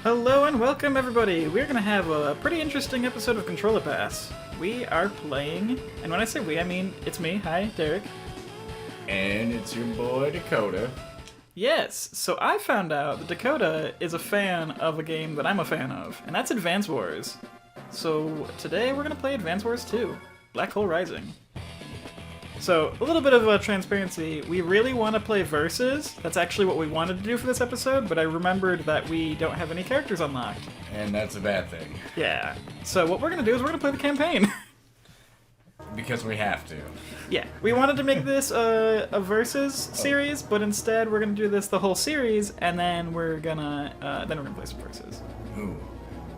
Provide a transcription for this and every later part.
Hello and welcome everybody! We're gonna have a pretty interesting episode of Controller Pass. We are playing, and when I say we, I mean it's me. Hi, Derek. And it's your boy Dakota. Yes, so I found out that Dakota is a fan of a game that I'm a fan of, and that's Advance Wars. So today we're gonna play Advance Wars 2, Black Hole Rising. So, a little bit of transparency, we really want to play Versus. That's actually what we wanted to do for this episode, but I remembered that we don't have any characters unlocked. And that's a bad thing. Yeah. So what we're going to do is we're going to play the campaign. Because we have to. Yeah. We wanted to make this a Versus series, but instead we're going to do this the whole series, and then we're going to play some Versus. Ooh.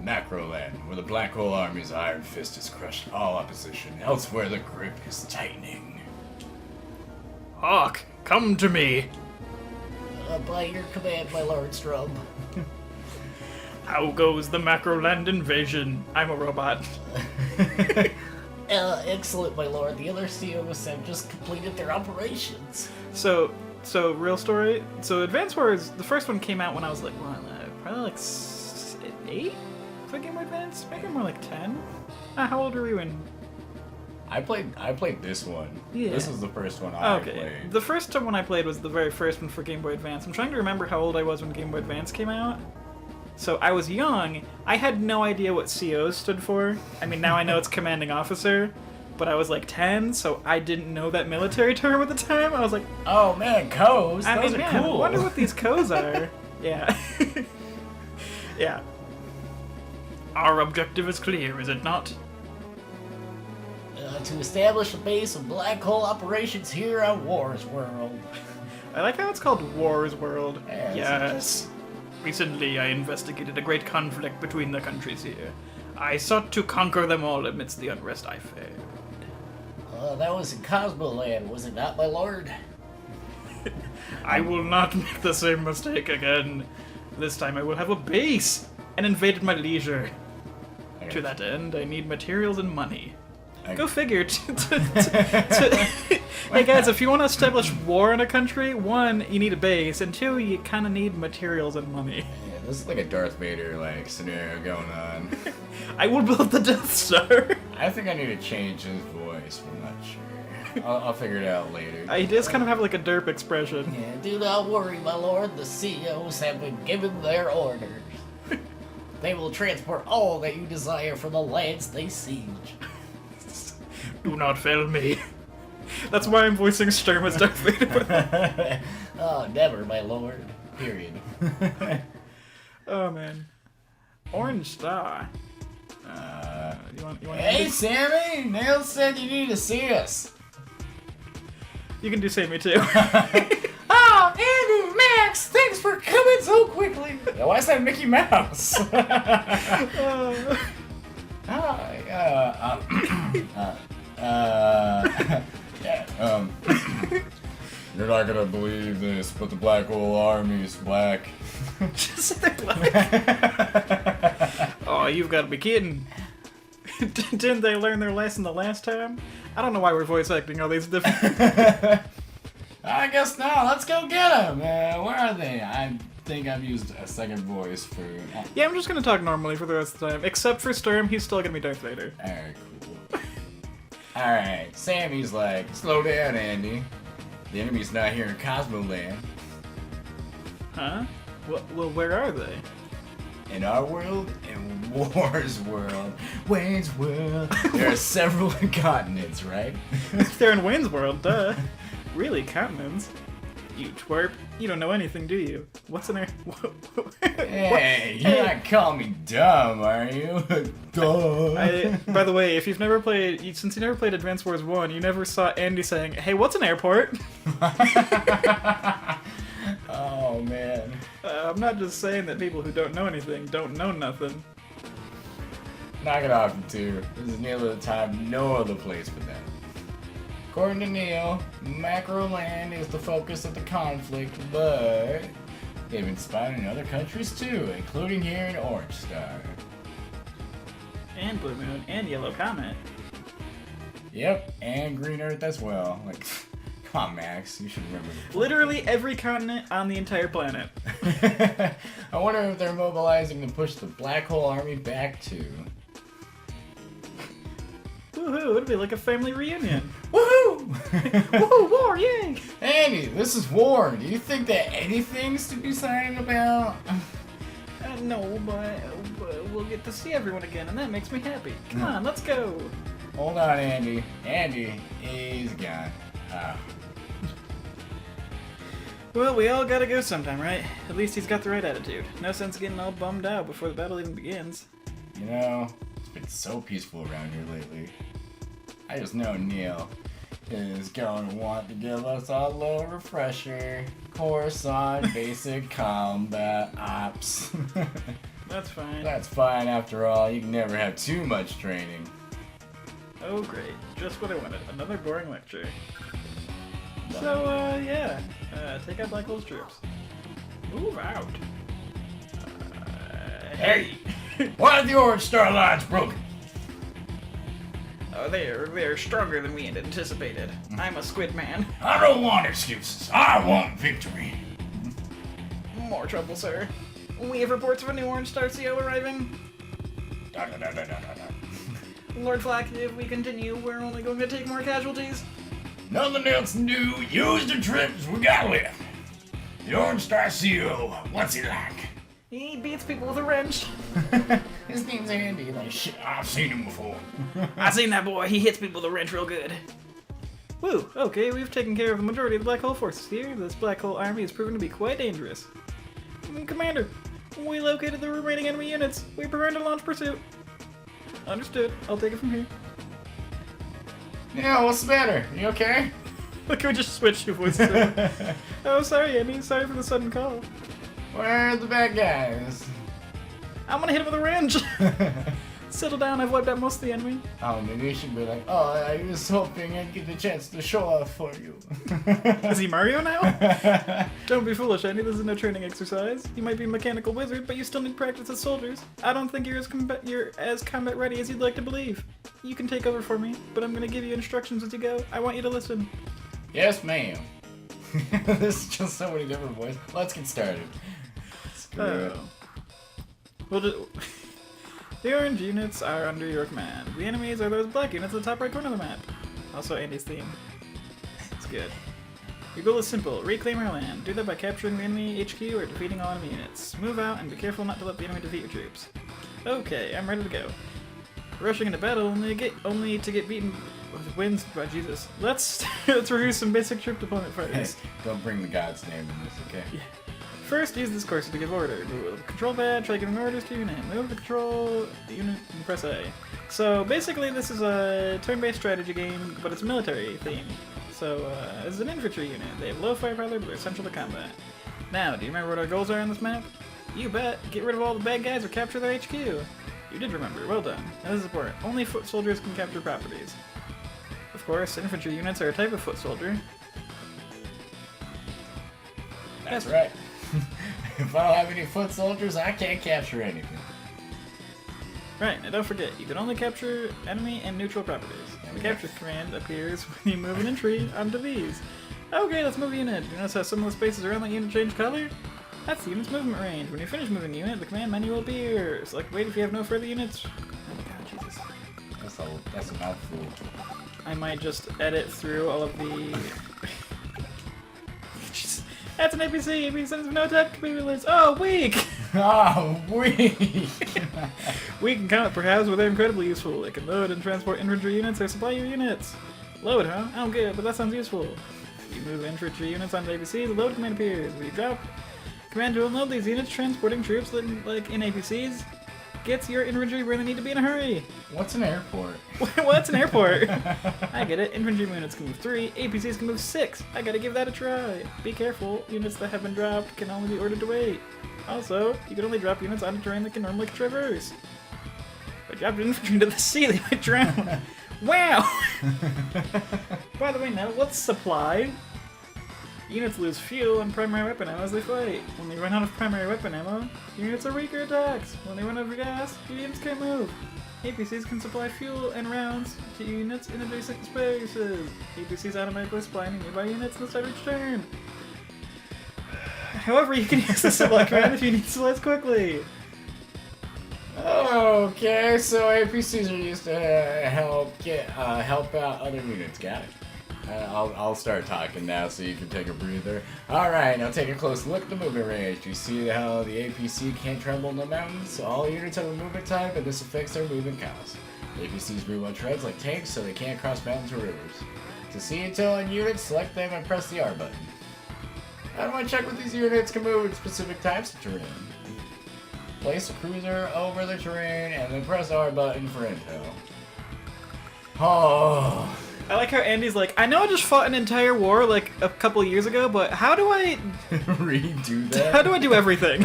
Macroland, where the Black Hole Army's iron fist has crushed all opposition. Elsewhere the grip is tightening. Hawk, come to me. By your command, my Lord Strum. How goes the Macroland invasion? I'm a robot. Excellent, my Lord. The other COs have just completed their operations. So real story. So Advance Wars, the first one came out when I was like, probably like 8 for Game Boy Advance? Maybe more like 10? How old were you in? I played this one. Yeah. This was the first one I Okay. played. The first one I played was the very first one for Game Boy Advance. I'm trying to remember how old I was when Game Boy Advance came out. So I was young. I had no idea what COs stood for. I mean, now I know it's Commanding Officer, but I was like 10, so I didn't know that military term at the time. I was like, Oh man, codes! I Those mean, are man, cool. I wonder what these codes are. Yeah. Yeah. Our objective is clear, is it not? To establish a base of black hole operations here on Wars World. I like how it's called Wars World. Yeah, Yes. Recently, I investigated a great conflict between the countries here. I sought to conquer them all amidst the unrest I feared. That was in Cosmoland, was it not, my Lord? I will not make the same mistake again. This time I will have a base and invade at my leisure. To that end, I need materials and money. Go figure. Hey guys, if you want to establish war in a country, 1, you need a base, and 2, you kind of need materials and money. Yeah, this is like a Darth Vader scenario going on. I will build the Death Star. I think I need to change his voice, but I'm not sure. I'll figure it out later. He does kind of have like a derp expression. Yeah, do not worry, my Lord. The COs have been given their orders. They will transport all that you desire from the lands they siege. Do not fail me. That's why I'm voicing Sturm as Darth Vader. Oh, never, my Lord. Period. Oh man. Orange Star. You want Hey, Sammy! Nell said you need to see us. You can do Sammy too. Oh, Andy, Max, thanks for coming so quickly. Why is that Mickey Mouse? You're not gonna believe this, but the Black Hole Army is black. Just sit there black. Oh, you've got to be kidding. Didn't they learn their lesson the last time? I don't know why we're voice acting all these different... I guess not. Let's go get them. Where are they? I think I've used a second voice for... Yeah, I'm just gonna talk normally for the rest of the time. Except for Sturm, he's still gonna be Darth Vader. Alright, cool. Alright, Sammy's like, slow down, Andy. The enemy's not here in Cosmoland. Huh? Well, where are they? In our world, in War's world, Wayne's world, there are several continents, right? If they're in Wayne's World, duh. Really, continents? You twerp. You don't know anything, do you? What's in there? Hey, you're not calling me dumb, are you? Duh. By the way, if you've never played, since you never played Advance Wars 1, you never saw Andy saying, "Hey, what's an airport?" Oh, man. I'm not just saying that people who don't know anything don't know nothing. Knock it off, you two. This is nearly the time no other place but that. According to Neil, Macroland is the focus of the conflict, but they've been spying in other countries too, including here in Orange Star. And Blue Moon, and Yellow Comet. Yep, and Green Earth as well. Like, Come on, Max. You should remember the Literally every continent on the entire planet. I wonder if they're mobilizing to push the Black Hole Army back to... Woohoo, it'd be like a family reunion. Woohoo! Woohoo, war, yay! Andy, this is war. Do you think that anything's to be signing about? No, but we'll get to see everyone again, and that makes me happy. Come on, let's go. Hold on, Andy. Andy, he's gone. Well, we all gotta go sometime, right? At least he's got the right attitude. No sense getting all bummed out before the battle even begins. You know, it's been so peaceful around here lately. I just know Neil is going to want to give us a little refresher course on basic combat ops. That's fine. That's fine after all. You can never have too much training. Oh, great. Just what I wanted. Another boring lecture. So, yeah. Take out Black Hole's troops. Move out. Hey! Why are the Orange Star lines broken? Oh, they're stronger than we had anticipated. I'm a squid man. I don't want excuses. I want victory. More trouble, sir. We have reports of a new Orange Star CO arriving. Lord Flack, if we continue, we're only going to take more casualties. Nothing else new. Use the troops we got left. The Orange Star CO, what's he like? He beats people with a wrench. His name's Andy. Like, shit, I've seen him before. I seen that boy. He hits people with a wrench real good. Woo, okay, we've taken care of the majority of the Black Hole forces here. This Black Hole army has proven to be quite dangerous. Commander, we located the remaining enemy units. We prepare to launch pursuit. Understood. I'll take it from here. Yeah, what's the matter? You okay? Look, we just switched your voices. Oh, sorry, Andy. Sorry for the sudden call. Where are the bad guys? I'm gonna hit him with a wrench. Settle down. I've wiped out most of the enemy. Oh, maybe you should be like, oh, I was hoping I'd get the chance to show off for you. Is he Mario now? Don't be foolish, Andy. This is no training exercise. You might be a mechanical wizard, but you still need practice as soldiers. I don't think you're as combat ready as you'd like to believe. You can take over for me, but I'm gonna give you instructions as you go. I want you to listen. Yes, ma'am. There's just so many different voices. Let's get started. Screw it. We'll just... The orange units are under your command. The enemies are those black units at the top right corner of the map. Also Andy's theme. It's good. Your goal is simple. Reclaim our land. Do that by capturing the enemy HQ or defeating all enemy units. Move out and be careful not to let the enemy defeat your troops. Okay, I'm ready to go. Rushing into battle only to get beaten with wins by Jesus. Let's review some basic troop deployment first. Hey, don't bring the god's name in this, okay? Yeah. First, use this cursor to give order. Move the control pad, try giving orders to unit. Move the control unit and press A. So basically this is a turn-based strategy game, but it's military themed. So this is an infantry unit. They have low firepower, but they're essential to combat. Now, do you remember what our goals are on this map? You bet! Get rid of all the bad guys or capture their HQ. You did remember, well done. Now this is important. Only foot soldiers can capture properties. Of course, infantry units are a type of foot soldier. That's right. If I don't have any foot soldiers, I can't capture anything. Right, now don't forget, you can only capture enemy and neutral properties. The capture command appears when you move an entry onto these. Okay, let's move a unit. You notice how some of the spaces around that unit change color? That's the unit's movement range. When you finish moving the unit, the command menu will appear. Select wait if you have no further units. Oh my god, Jesus. That's a mouthful. I might just edit through all of the... That's an APC! APC sends no attack capabilities! Oh, weak! Oh, weak! Weak and count perhaps, but they're incredibly useful. It can load and transport infantry units or supply your units. Load, huh? Oh, good, but that sounds useful. If you move infantry units onto APC, the load command appears. When you drop command to unload these units, transporting troops like in APCs gets your infantry where they need to be in a hurry. What's an airport? What's an airport? I get it. Infantry units can move 3, APCs can move 6. I gotta give that a try. Be careful. Units that have been dropped can only be ordered to wait. Also, you can only drop units onto terrain that can normally traverse. If I dropped infantry into the sea, they might drown. Wow! By the way, now, what's supply? Units lose fuel and primary weapon ammo as they fight. When they run out of primary weapon ammo, units are weaker attacks. When they run out of gas, your units can't move. APCs can supply fuel and rounds to units in adjacent spaces. APCs automatically supply any nearby units in the start of each turn. However, you can use the supply command if you need supplies quickly. Okay, so APCs are used to help out other units. Got it. I'll start talking now so you can take a breather. Alright, now take a close look at the movement range. Do you see how the APC can't travel in the mountains? So all units have a movement type, and this affects their movement cost. APCs move on treads like tanks, so they can't cross mountains or rivers. To see until in units, select them and press the R button. How do I check what these units can move in specific types of terrain? Place a cruiser over the terrain and then press R button for intel. Oh. I like how Andy's like, I know I just fought an entire war like a couple years ago, but how do I redo that? How do I do everything?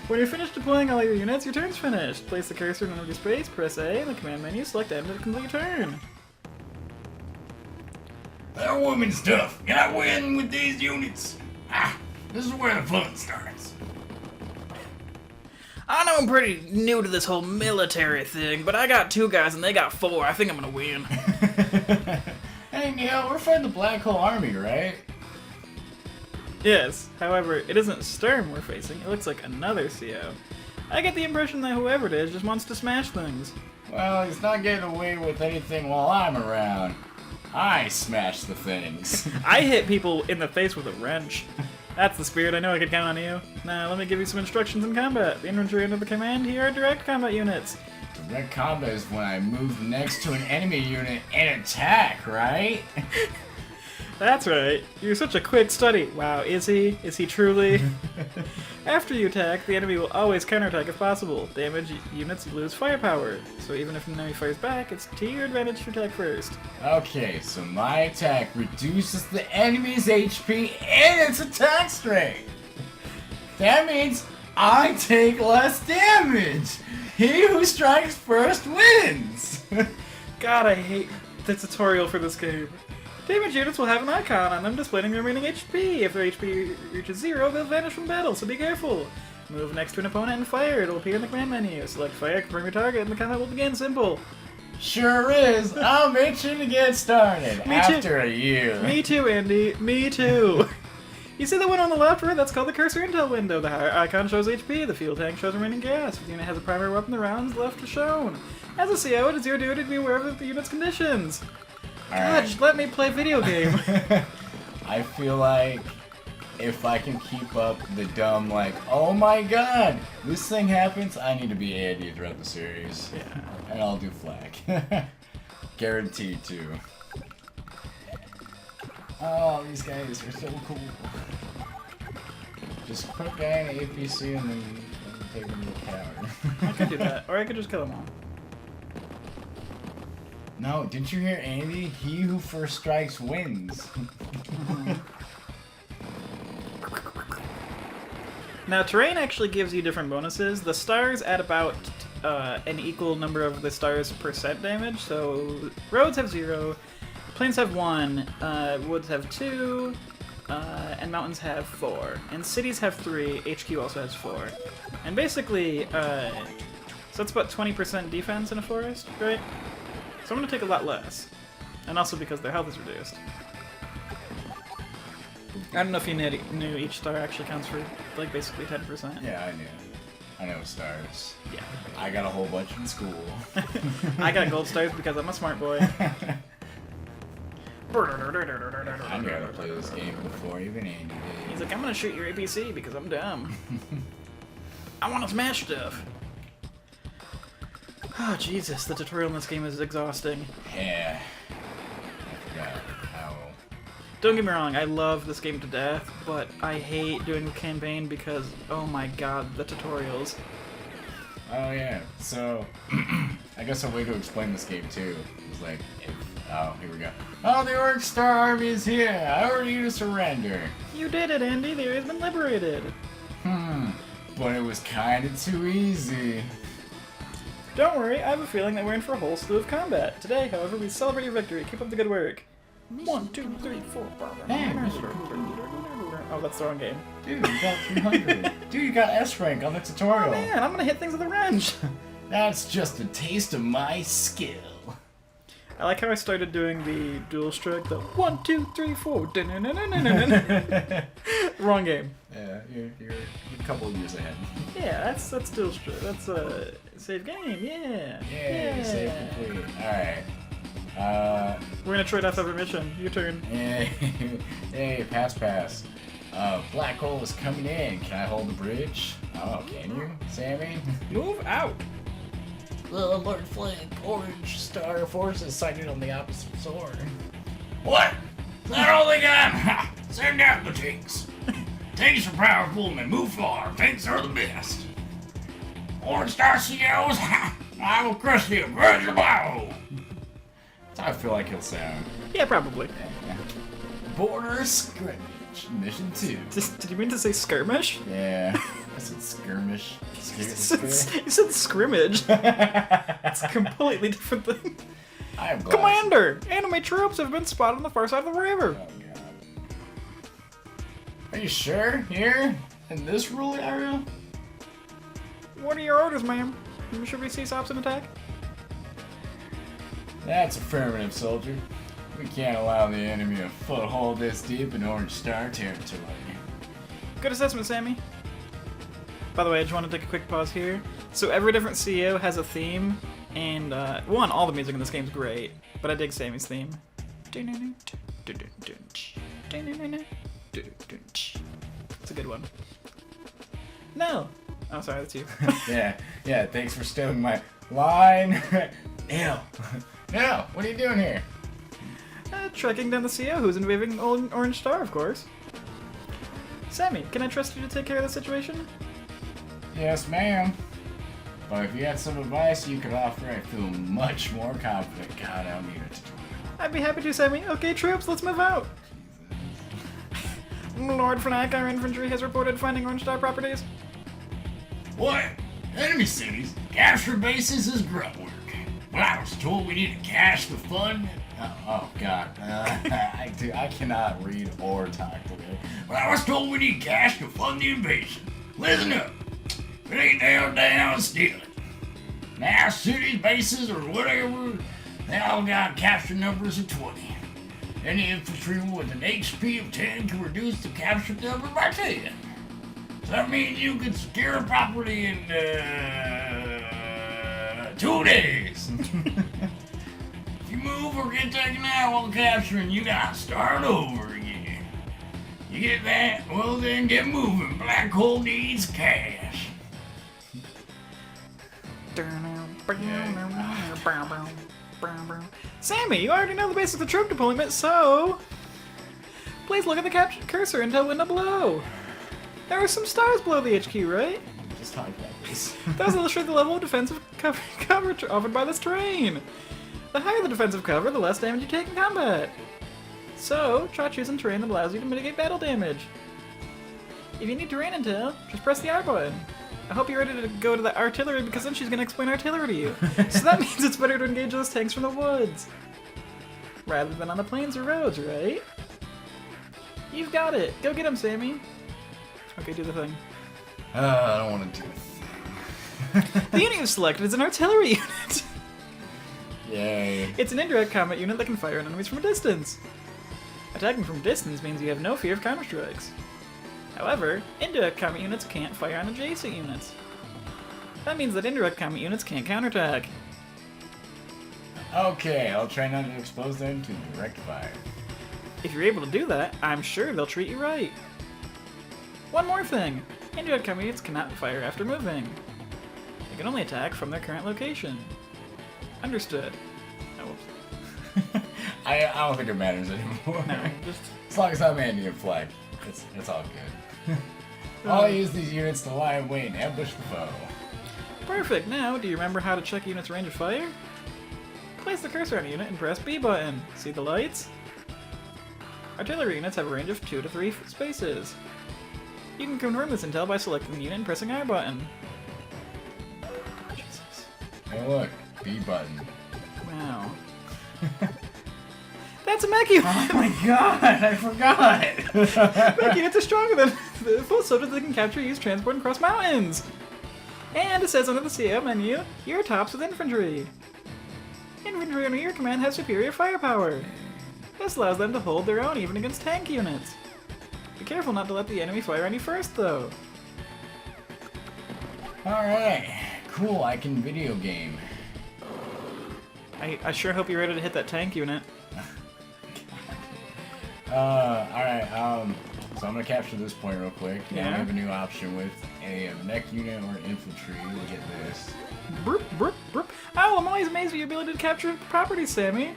When you're finished deploying all your units, your turn's finished. Place the cursor in empty space, press A in the command menu, select end to complete your turn. That woman's tough. Can I win with these units? This is where the fun starts. I know I'm pretty new to this whole military thing, but I got 2 guys and they got 4. I think I'm gonna win. Hey Neil, we're fighting the Black Hole Army, right? Yes, however, it isn't Sturm we're facing, it looks like another CO. I get the impression that whoever it is just wants to smash things. Well, he's not getting away with anything while I'm around. I smash the things. I hit people in the face with a wrench. That's the spirit, I know I could count on you. Now, let me give you some instructions in combat. The infantry under the command here are direct combat units. Direct combat is when I move next to an enemy unit and attack, right? That's right. You're such a quick study. Wow, is he? Is he truly? After you attack, the enemy will always counterattack if possible. Damaged units lose firepower. So even if an enemy fires back, it's to your advantage to attack first. Okay, so my attack reduces the enemy's HP and its attack strength. That means I take less damage. He who strikes first wins. God, I hate the tutorial for this game. Damaged units will have an icon on them displaying their remaining HP. If their HP reaches 0, they'll vanish from battle, so be careful. Move next to an opponent and fire. It'll appear in the command menu. Select fire, confirm your target, and the combat will begin. Simple. Sure is. I'll make sure to get started after a year. Me too, Andy. Me too. You see the one on the left, right? That's called the cursor intel window. The icon shows HP. The fuel tank shows remaining gas. If the unit has a primary weapon, the rounds left are shown. As a CO, it is your duty to be aware of the unit's conditions. God, just let me play video game. I feel like if I can keep up the dumb, like, oh my god, this thing happens, I need to be Andy throughout the series. Yeah. And I'll do flak. Guaranteed to. Oh, these guys are so cool. Just put a guy in an APC and then take him to the coward. I could do that, or I could just kill them all. No, didn't you hear Andy? He who first strikes wins. Now, terrain actually gives you different bonuses. The stars add about an equal number of the stars' percent damage. So roads have 0, plains have 1, woods have 2, and mountains have 4, and cities have 3. HQ also has 4, and basically, so that's about 20% defense in a forest, right? So I'm gonna take a lot less, and also because their health is reduced. I don't know if you knew each star actually counts for, like, basically 10%. Yeah, I knew. I know stars. Yeah. I got a whole bunch in school. I got gold stars because I'm a smart boy. I knew how to play this game before even Andy did. He's like, I'm gonna shoot your APC because I'm dumb. I wanna smash stuff. Oh, Jesus, the tutorial in this game is exhausting. Yeah. I forgot how. Don't get me wrong, I love this game to death, but I hate doing the campaign because, oh my god, the tutorials. Oh yeah, so I guess a way to explain this game too is like, oh, here we go. Oh, the Orc Star Army is here! I order you to surrender! You did it, Andy, the area's been liberated! But it was kinda too easy. Don't worry, I have a feeling that we're in for a whole slew of combat. Today, however, we celebrate your victory. Keep up the good work. 1, 2, 3, 4. Oh, that's the wrong game. Dude, you got 300. Dude, you got S rank on the tutorial. Oh man, I'm gonna hit things with a wrench. That's just a taste of my skill. I like how I started doing the dual stroke, the 1, 2, 3, 4. Wrong game. Yeah, you're a couple of years ahead. Yeah, that's dual stroke. That's a save game. Yeah. Yeah, save complete. Alright. We're gonna trade off every mission. Your turn. Hey, pass. Black hole is coming in. Can I hold the bridge? Oh, can you, Sammy? Move out. The Lord Flank Orange Star forces sighted on the opposite shore. What? Is that all they got? Send out the tanks. Tanks are powerful and they move far. Tanks are the best. Orange Star COs, I will crush the aggressive blow. That's how I feel like he'll sound. Yeah, probably. Yeah. Border skirmish, mission 2. Did you mean to say skirmish? Yeah, I said skirmish. You said scrimmage. It's a completely different thing. I am glad. Commander! Enemy troops have been spotted on the far side of the river. Oh, God. Are you sure? Here? In this rural area? What are your orders, ma'am? Should we cease ops and attack? That's affirmative, soldier. We can't allow the enemy a foothold this deep in Orange Star territory. Good assessment, Sammy. By the way, I just want to take a quick pause here. So every different CEO has a theme, and all the music in this game is great, but I dig Sammy's theme. It's a good one. No. Oh, sorry, that's you. Yeah, thanks for stealing my line. Nell, what are you doing here? Tracking down the CEO who's invading Orange Star, of course. Sammy, can I trust you to take care of the situation? Yes, ma'am. But if you had some advice you could offer, I feel much more confident. God, I'll need it. I'd be happy to, Sammy. Okay, troops, let's move out. Lord Fnac, our infantry has reported finding Orange Star properties. What? Enemy cities? Capture bases is grunt work. Well, I was told we need to cache the fund. Oh God. I cannot read or talk today. Well, I was told we need cash to fund the invasion. Listen up. If it ain't nailed down, steal it. Now, cities, bases, or whatever, they all got capture numbers of 20. Any infantry with an HP of 10 can reduce the capture number by 10. So that means you can secure a property in 2 days. If you move or get taken out while capturing, you gotta start over again. You get that? Well then get moving. Black hole needs cash. Sammy, you already know the basics of the troop deployment, so please look at the cursor and tell when to blow. There are some stars below the HQ, right? Just talk about this. Those illustrate the level of defensive cover offered by this terrain. The higher the defensive cover, the less damage you take in combat. So, try choosing terrain that allows you to mitigate battle damage. If you need terrain intel, just press the R button. I hope you're ready to go to the artillery because then she's going to explain artillery to you. So that means it's better to engage those tanks from the woods. Rather than on the plains or roads, right? You've got it. Go get him, Sammy. Okay, do the thing. I don't want to do the thing. The unit you've selected is an artillery unit. Yay. It's an indirect combat unit that can fire on enemies from a distance. Attacking from distance means you have no fear of counter-strikes. However, indirect combat units can't fire on adjacent units. That means that indirect combat units can't counterattack. Okay, I'll try not to expose them to direct fire. If you're able to do that, I'm sure they'll treat you right. One more thing. Indirect combat units cannot fire after moving. They can only attack from their current location. Understood. Oh, whoops. I don't think it matters anymore. No, just... As long as I'm Indian flag, it's all good. I'll use these units to lie in wait and ambush the foe. Perfect. Now, do you remember how to check a unit's range of fire? Place the cursor on a unit and press B button. See the lights? Artillery units have a range of 2 to 3 spaces. You can confirm this intel by selecting the unit and pressing R button. Jesus. Hey look, B button. Wow. That's a mech unit! Oh my god, I forgot! Mech units are stronger than the full soldiers that can capture, use, transport, and cross mountains! And it says under the CO menu, your tops with infantry. Infantry under your command have superior firepower. This allows them to hold their own even against tank units. Be careful not to let the enemy fire on you first, though. Alright, cool, I can video game. I sure hope you're ready to hit that tank unit. Alright, so I'm gonna capture this point real quick. Now Yeah. we have a new option with a mech unit or infantry. We'll get this. Broop, broop, broop. Oh, I'm always amazed at your ability to capture properties, Sammy.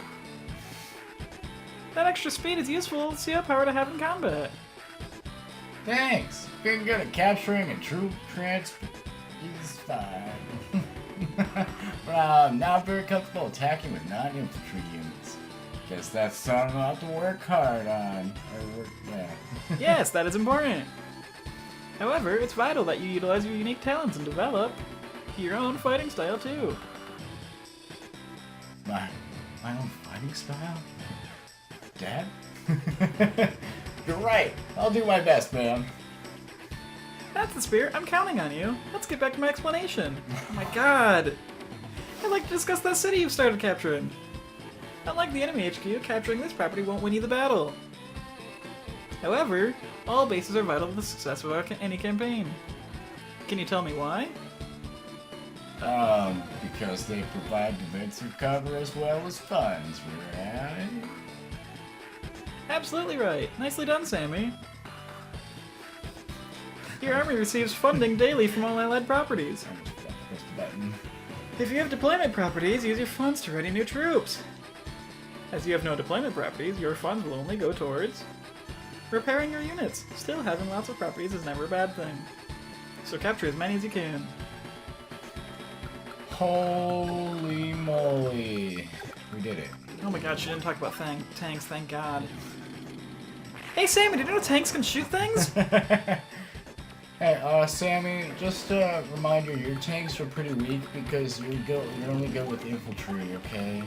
That extra speed is useful CO power to have in combat. Thanks! Getting good at capturing a troop transport is fine. But I'm not very comfortable attacking with non-infantry units. Guess that's something I'll have to work hard on. Yes, that is important. However, it's vital that you utilize your unique talents and develop your own fighting style too. My own fighting style? Dad? You're right. I'll do my best, man. That's the spirit. I'm counting on you. Let's get back to my explanation. Oh my god. I'd like to discuss that city you've started capturing. Unlike the enemy HQ, capturing this property won't win you the battle. However, all bases are vital to the success of any campaign. Can you tell me why? Because they provide defensive cover as well as funds, right? Absolutely right. Nicely done, Sammy. Your army receives funding daily from all allied properties. I just press the button. If you have deployment properties, use your funds to ready new troops. As you have no deployment properties, your funds will only go towards repairing your units. Still, having lots of properties is never a bad thing. So capture as many as you can. Holy moly. We did it. Oh my god, she didn't talk about tanks, thank god. Hey Sammy, did you know tanks can shoot things? Hey, Sammy, just a reminder, your tanks are pretty weak because you're only good with infantry, okay?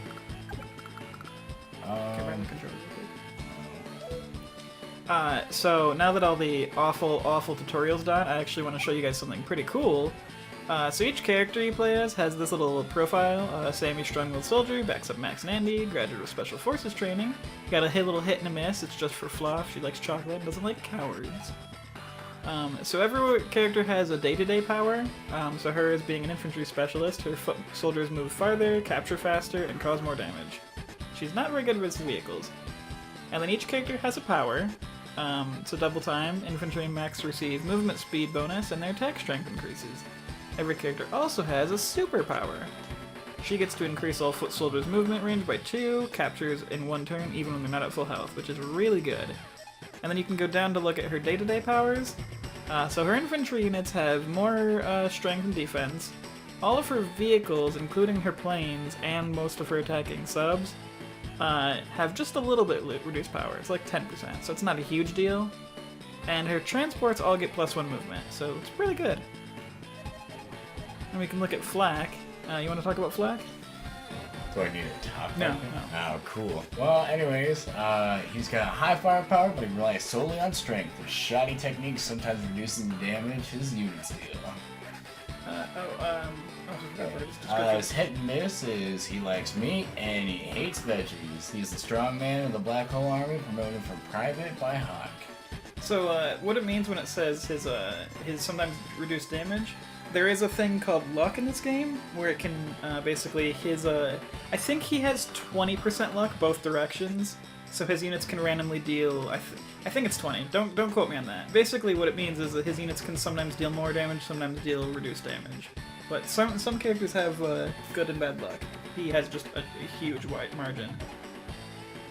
So now that all the awful tutorial's done, I actually want to show you guys something pretty cool. So each character you play as has this little profile. Sammy, strong-willed soldier, backs up Max and Andy, graduate of special forces training. Got a little hit and a miss, it's just for fluff. She likes chocolate and doesn't like cowards. So every character has a day-to-day power. So hers being an infantry specialist, her foot soldiers move farther, capture faster, and cause more damage. She's not very good with vehicles. And then each character has a power. So double time, infantry and max receive movement speed bonus, and their attack strength increases. Every character also has a superpower. She gets to increase all foot soldiers' movement range by 2, captures in 1 turn even when they're not at full health, which is really good. And then you can go down to look at her day-to-day powers. So her infantry units have more strength and defense. All of her vehicles, including her planes and most of her attacking subs, have just a little bit reduced power. It's like 10%, so it's not a huge deal. And her transports all get +1 movement, so it's really good. And we can look at Flak. You want to talk about Flak? Do I need a top? No, weapon? no. Oh, cool. Well, anyways, he's got high firepower, but he relies solely on strength. With shoddy techniques sometimes reducing the damage his units deal. His hit and miss is he likes meat and he hates veggies. He's the strong man of the Black Hole Army, promoted from private by Hawk. So what it means when it says his sometimes reduced damage, there is a thing called luck in this game where it can basically I think he has 20% luck both directions, so his units can randomly deal. I think it's 20. Don't quote me on that. Basically, what it means is that his units can sometimes deal more damage, sometimes deal reduced damage. But some characters have good and bad luck. He has just a huge wide margin.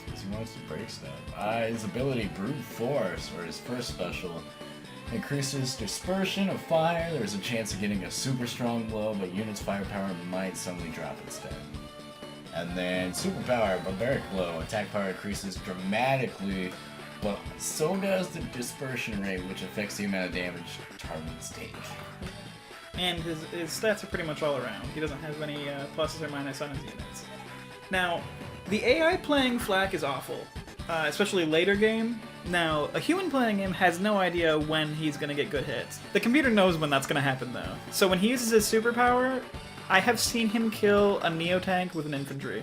Because he wants to break stuff. His ability, Brute Force, or his first special, increases dispersion of fire. There's a chance of getting a super strong blow, but units' firepower might suddenly drop instead. And then Superpower, Barbaric Blow. Attack power increases dramatically, but so does the dispersion rate, which affects the amount of damage targets take. And his stats are pretty much all around. He doesn't have any pluses or minuses on his units. Now, the AI playing Flak is awful, especially later game. Now, a human playing him has no idea when he's going to get good hits. The computer knows when that's going to happen, though. So when he uses his superpower, I have seen him kill a Neo tank with an infantry.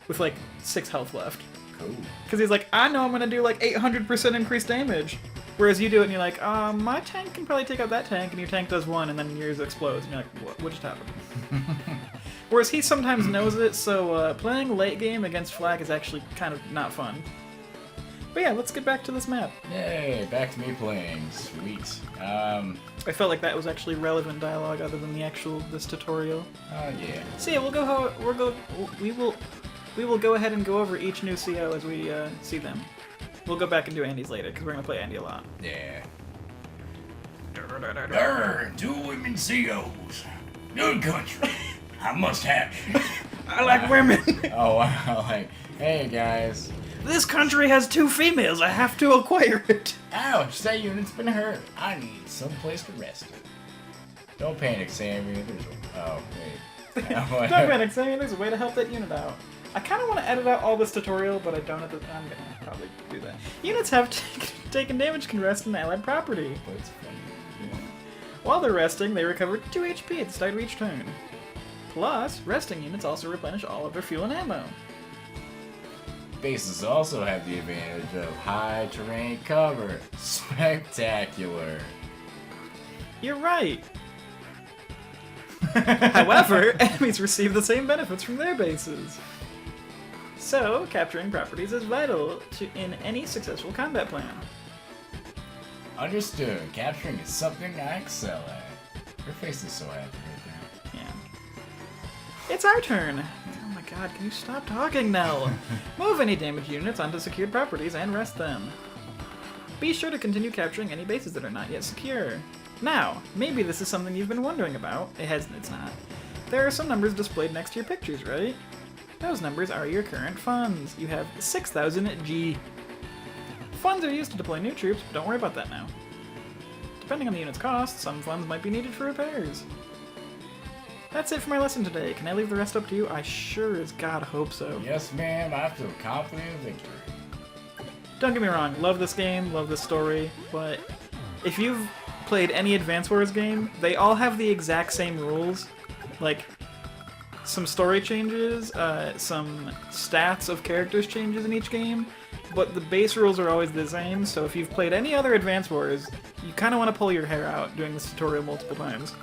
With like 6 health left. Cool. Because he's like, I know I'm going to do like 800% increased damage. Whereas you do it and you're like, my tank can probably take out that tank, and your tank does 1, and then yours explodes, and you're like, what just happened? Whereas he sometimes knows it, so playing late game against Flak is actually kind of not fun. But yeah, let's get back to this map. Yay, back to me playing. Sweet. I felt like that was actually relevant dialogue other than this tutorial. Oh yeah. So yeah, we will go ahead and go over each new CO as we see them. We'll go back and do Andy's later, because we're going to play Andy a lot. Yeah. Two women COs. Good country. I must have you. I like women! Oh, wow. Like, hey, guys. This country has 2 females, I have to acquire it! Ouch, that unit's been hurt. I need someplace to rest it. Don't panic, Sammy. Oh, wait. Don't panic, Sammy, there's a way to help that unit out. I kind of want to edit out all this tutorial, but I don't I'm going to probably do that. Units have taken damage can rest in allied property. That's funny. Yeah. While they're resting, they recover 2 HP at the start of each turn. Plus, resting units also replenish all of their fuel and ammo. Bases also have the advantage of high terrain cover. Spectacular. You're right. However, enemies receive the same benefits from their bases. So, capturing properties is vital in any successful combat plan. Understood. Capturing is something I excel at. Your face is so happy right there. Yeah. It's our turn. Oh my god, can you stop talking, Nell? Move any damaged units onto secured properties and rest them. Be sure to continue capturing any bases that are not yet secure. Now, maybe this is something you've been wondering about. It's not. There are some numbers displayed next to your pictures, right? Those numbers are your current funds. You have 6,000 G. Funds are used to deploy new troops, but don't worry about that now. Depending on the unit's cost, some funds might be needed for repairs. That's it for my lesson today. Can I leave the rest up to you? I sure as God hope so. Yes, ma'am. I feel confident in victory. Don't get me wrong. Love this game, love this story, but if you've played any Advance Wars game, they all have the exact same rules. Like, some story changes, some stats of characters changes in each game, but the base rules are always the same, so if you've played any other Advance Wars, you kind of want to pull your hair out doing this tutorial multiple times.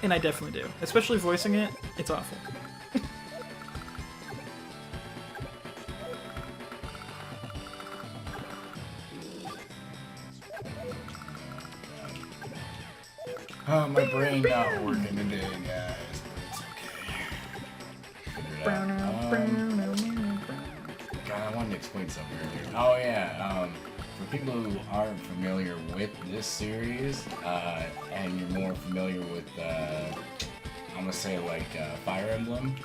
And I definitely do. Especially voicing it, it's awful. Oh, my brain not working today, guys, but it's okay. Figure it out. God, I wanted to explain something earlier. Oh yeah, for people who aren't familiar with this series, and you're more familiar with, I'm gonna say like Fire Emblem,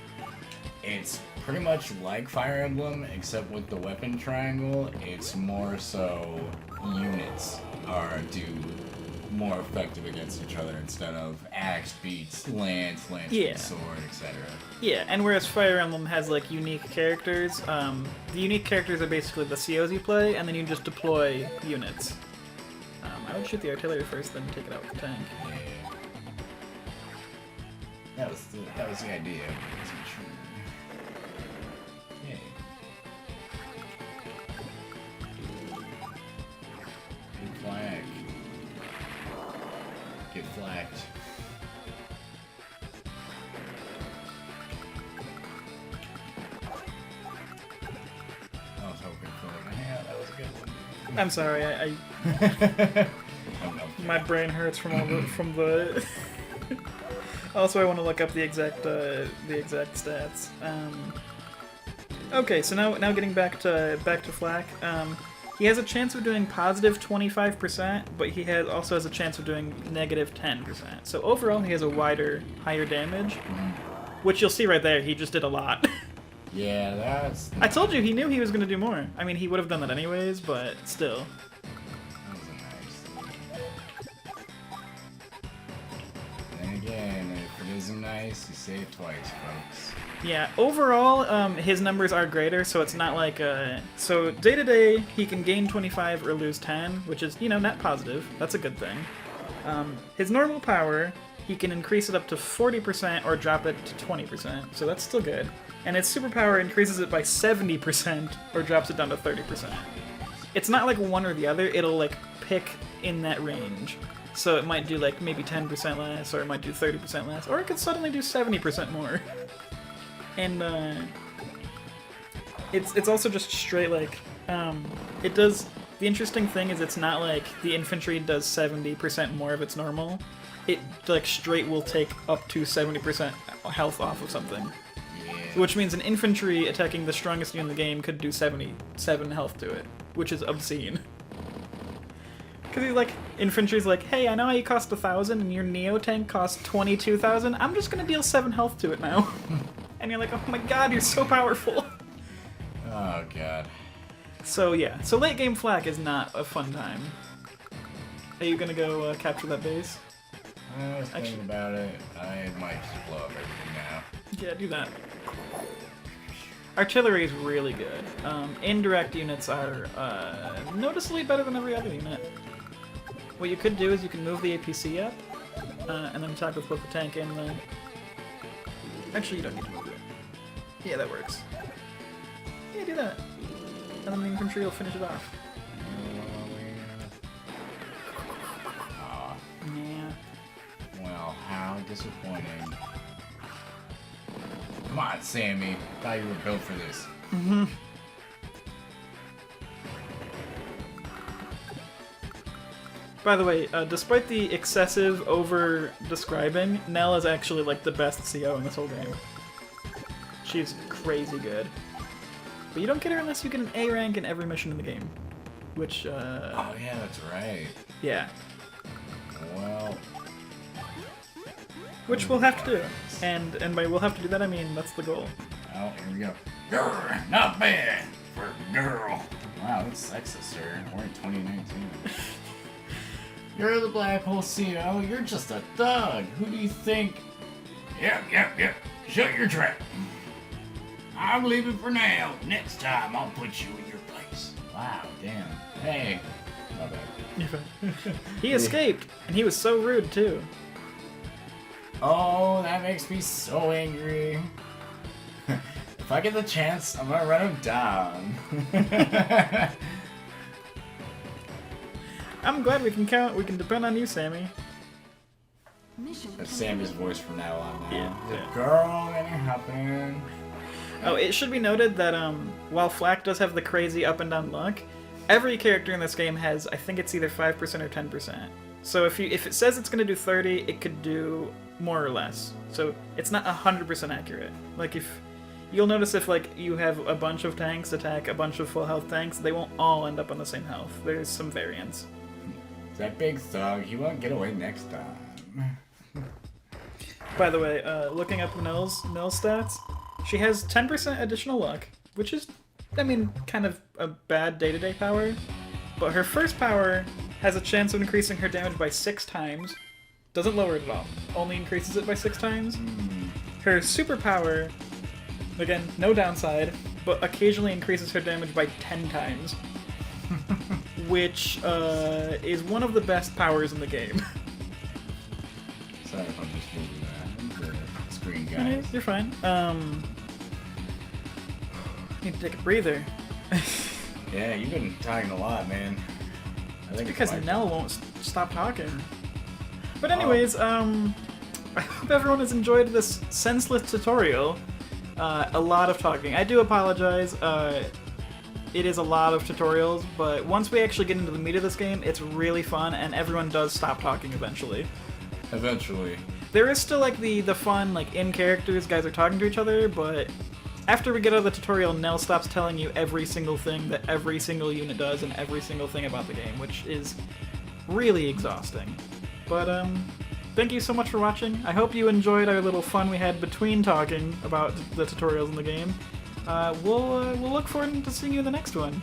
it's pretty much like Fire Emblem, except with the weapon triangle, it's more so units do more effective against each other instead of axe beats lance beats sword, etc. Yeah, and whereas Fire Emblem has like unique characters, the unique characters are basically the COs you play, and then you just deploy units. I would shoot the artillery first, then take it out with the tank. Yeah. That was the idea. It wasn't true. Yay. Good flag. Get flagged. I was hoping for like, yeah, that was a good one. I'm sorry, my brain hurts from the. Also, I want to look up the exact stats. Okay, so now getting back to Flak. He has a chance of doing positive 25%, but he also has a chance of doing negative 10%. So overall, he has a higher damage, which you'll see right there. He just did a lot. Yeah, that's... I told you he knew he was going to do more. I mean, he would have done that anyways, but still. That was nice. And again, if it is nice. You say it twice, folks. Yeah, overall, his numbers are greater, so it's not like, so day-to-day, he can gain 25 or lose 10, which is, you know, net positive. That's a good thing. His normal power, he can increase it up to 40% or drop it to 20%, so that's still good. And his superpower increases it by 70% or drops it down to 30%. It's not like one or the other, it'll, like, pick in that range. So it might do, like, maybe 10% less, or it might do 30% less, or it could suddenly do 70% more. And it's also just straight like it does. The interesting thing is it's not like the infantry does 70% more of its normal. It like straight will take up to 70% health off of something, which means an infantry attacking the strongest unit in the game could do 77 health to it, which is obscene. Because he's like, infantry's like, hey, I know you cost 1,000 and your Neo tank costs 22,000. I'm just gonna deal 7 health to it now. And you're like, oh my god, you're so powerful. Oh god. So yeah, so late game flak is not a fun time. Are you gonna go capture that base? I was thinking about it. I might just blow up everything now. Yeah, do that. Artillery is really good. Indirect units are noticeably better than every other unit. What you could do is you can move the APC up, and then attack with both the tank and the... Actually, you don't need to move it. Yeah, that works. Yeah, do that. And then the infantry will finish it off. Yeah. Well, how disappointing. Come on, Sammy. Thought you were built for this. Mm-hmm. By the way, despite the excessive over-describing, Nell is actually like the best CO in this whole game. She's crazy good. But you don't get her unless you get an A rank in every mission in the game. Which, Oh yeah, that's right. Yeah. Well... Which we'll have to do. And by we'll have to do that, I mean that's the goal. Oh, here we go. Grr, not bad for a girl. Wow, that's sexist, sir. We're in 2019. You're the Black Hole CO. You're just a thug. Who do you think? Yep. Shut your trap. I'm leaving for now. Next time, I'll put you in your place. Wow, damn. Hey. My bad. He escaped, and he was so rude too. Oh, that makes me so angry. If I get the chance, I'm gonna run him down. I'm glad we can count. We can depend on you, Sammy. That's Sammy's voice from now on. Now. Yeah. Girl, ain't happening. Oh, it should be noted that while Flak does have the crazy up and down luck, every character in this game has, I think it's either 5% or 10%. So if it says it's going to do 30, it could do more or less. So it's not 100% accurate. Like you'll notice if like you have a bunch of tanks attack a bunch of full health tanks, they won't all end up on the same health. There's some variance. That big thug, he won't get away next time. By the way, looking up Nell's stats, she has 10% additional luck, which is, I mean, kind of a bad day-to-day power. But her first power has a chance of increasing her damage by 6 times. Doesn't lower it at all. Only increases it by 6 times. Her superpower, again, no downside, but occasionally increases her damage by 10 times. Which is one of the best powers in the game. Sorry if I'm just moving the screen, guys. You're fine. Need to take a breather. Yeah, you've been talking a lot, man. I think Because Nell won't stop talking. But anyways, I hope everyone has enjoyed this senseless tutorial. A lot of talking. I do apologize. It is a lot of tutorials, but once we actually get into the meat of this game, it's really fun, and everyone does stop talking eventually. Eventually. There is still like the fun, like in characters, guys are talking to each other, but after we get out of the tutorial, Nell stops telling you every single thing that every single unit does and every single thing about the game, which is really exhausting. But thank you so much for watching. I hope you enjoyed our little fun we had between talking about the tutorials in the game. We'll look forward to seeing you in the next one.